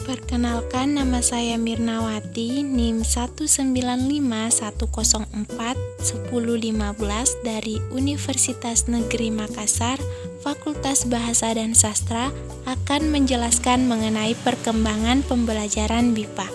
Perkenalkan, nama saya Mirnawati, NIM 19511041015 dari Universitas Negeri Makassar, Fakultas Bahasa dan Sastra, akan menjelaskan mengenai perkembangan pembelajaran BIPA.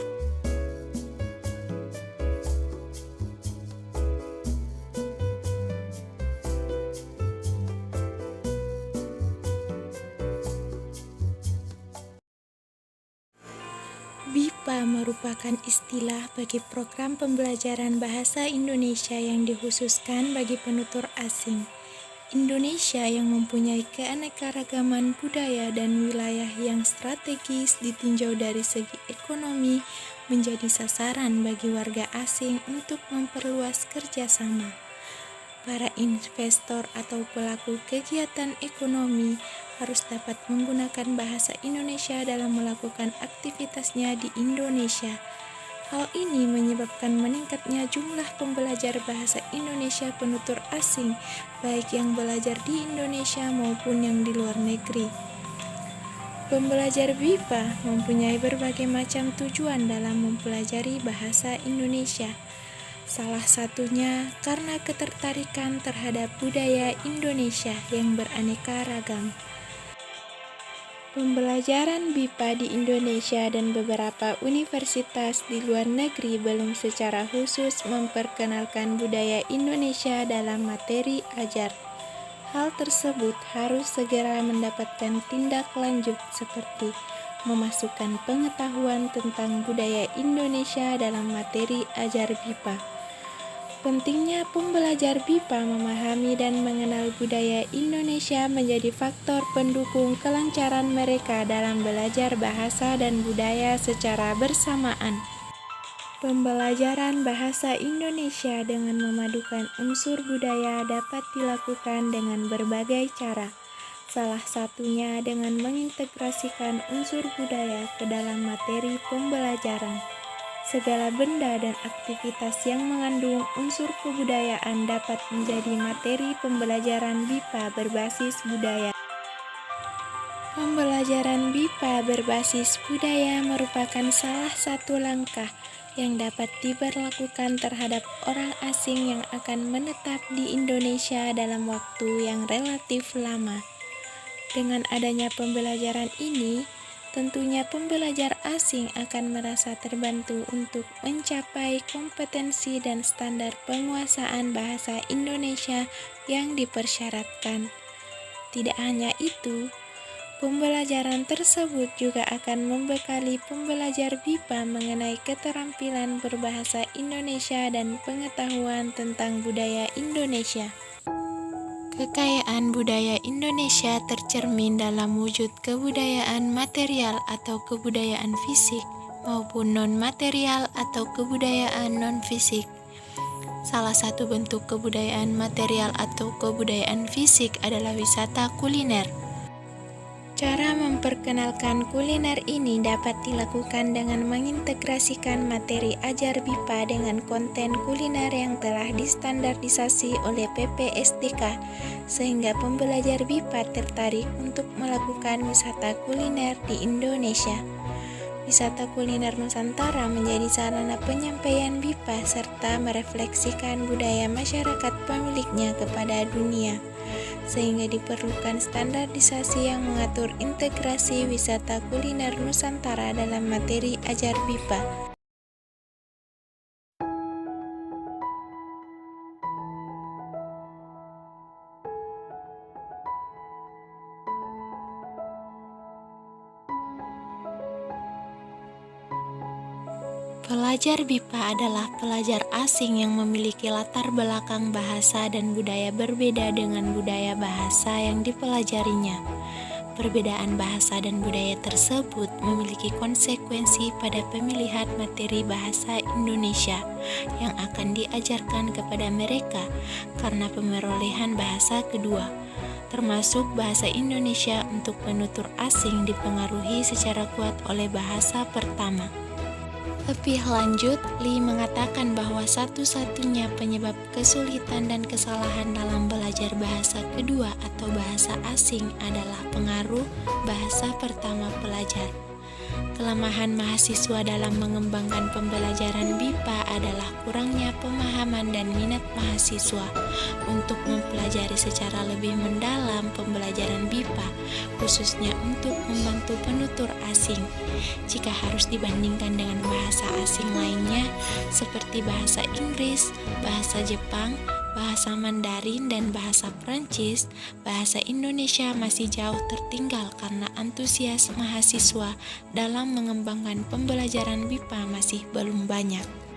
BIPA merupakan istilah bagi program pembelajaran bahasa Indonesia yang dikhususkan bagi penutur asing. Indonesia yang mempunyai keanekaragaman budaya dan wilayah yang strategis ditinjau dari segi ekonomi menjadi sasaran bagi warga asing untuk memperluas kerjasama. Para investor atau pelaku kegiatan ekonomi harus dapat menggunakan bahasa Indonesia dalam melakukan aktivitasnya di Indonesia. Hal ini menyebabkan meningkatnya jumlah pembelajar bahasa Indonesia penutur asing, baik yang belajar di Indonesia maupun yang di luar negeri. Pembelajar BIPA mempunyai berbagai macam tujuan dalam mempelajari bahasa Indonesia. Salah satunya karena ketertarikan terhadap budaya Indonesia yang beraneka ragam. Pembelajaran BIPA di Indonesia dan beberapa universitas di luar negeri belum secara khusus memperkenalkan budaya Indonesia dalam materi ajar. Hal tersebut harus segera mendapatkan tindak lanjut seperti memasukkan pengetahuan tentang budaya Indonesia dalam materi ajar BIPA. Pentingnya pembelajar BIPA memahami dan mengenal budaya Indonesia menjadi faktor pendukung kelancaran mereka dalam belajar bahasa dan budaya secara bersamaan. Pembelajaran bahasa Indonesia dengan memadukan unsur budaya dapat dilakukan dengan berbagai cara. Salah satunya dengan mengintegrasikan unsur budaya ke dalam materi pembelajaran. Segala benda dan aktivitas yang mengandung unsur kebudayaan dapat menjadi materi pembelajaran BIPA berbasis budaya. Pembelajaran BIPA berbasis budaya merupakan salah satu langkah yang dapat diberlakukan terhadap orang asing yang akan menetap di Indonesia dalam waktu yang relatif lama. Dengan adanya pembelajaran ini, tentunya pembelajar asing akan merasa terbantu untuk mencapai kompetensi dan standar penguasaan bahasa Indonesia yang dipersyaratkan. Tidak hanya itu, pembelajaran tersebut juga akan membekali pembelajar BIPA mengenai keterampilan berbahasa Indonesia dan pengetahuan tentang budaya Indonesia. Kekayaan budaya Indonesia tercermin dalam wujud kebudayaan material atau kebudayaan fisik maupun non-material atau kebudayaan non-fisik. Salah satu bentuk kebudayaan material atau kebudayaan fisik adalah wisata kuliner. Cara memperkenalkan kuliner ini dapat dilakukan dengan mengintegrasikan materi ajar BIPA dengan konten kuliner yang telah distandardisasi oleh PPSDK, sehingga pembelajar BIPA tertarik untuk melakukan wisata kuliner di Indonesia. Wisata kuliner Nusantara menjadi sarana penyampaian BIPA serta merefleksikan budaya masyarakat pemiliknya kepada dunia, sehingga diperlukan standarisasi yang mengatur integrasi wisata kuliner Nusantara dalam materi ajar BIPA. Pelajar BIPA adalah pelajar asing yang memiliki latar belakang bahasa dan budaya berbeda dengan budaya bahasa yang dipelajarinya. Perbedaan bahasa dan budaya tersebut memiliki konsekuensi pada pemilihan materi bahasa Indonesia yang akan diajarkan kepada mereka karena pemerolehan bahasa kedua, termasuk bahasa Indonesia untuk penutur asing dipengaruhi secara kuat oleh bahasa pertama. Lebih lanjut, Lee mengatakan bahwa satu-satunya penyebab kesulitan dan kesalahan dalam belajar bahasa kedua atau bahasa asing adalah pengaruh bahasa pertama pelajar. Kelemahan mahasiswa dalam mengembangkan pembelajaran BIPA adalah kurangnya pemahaman dan minat mahasiswa untuk mempelajari secara lebih mendalam pembelajaran BIPA, khususnya untuk membantu penutur asing. Jika harus dibandingkan dengan bahasa asing lainnya, seperti bahasa Inggris, bahasa Jepang, bahasa Mandarin, dan bahasa Prancis, bahasa Indonesia masih jauh tertinggal karena antusias mahasiswa dalam mengembangkan pembelajaran BIPA masih belum banyak.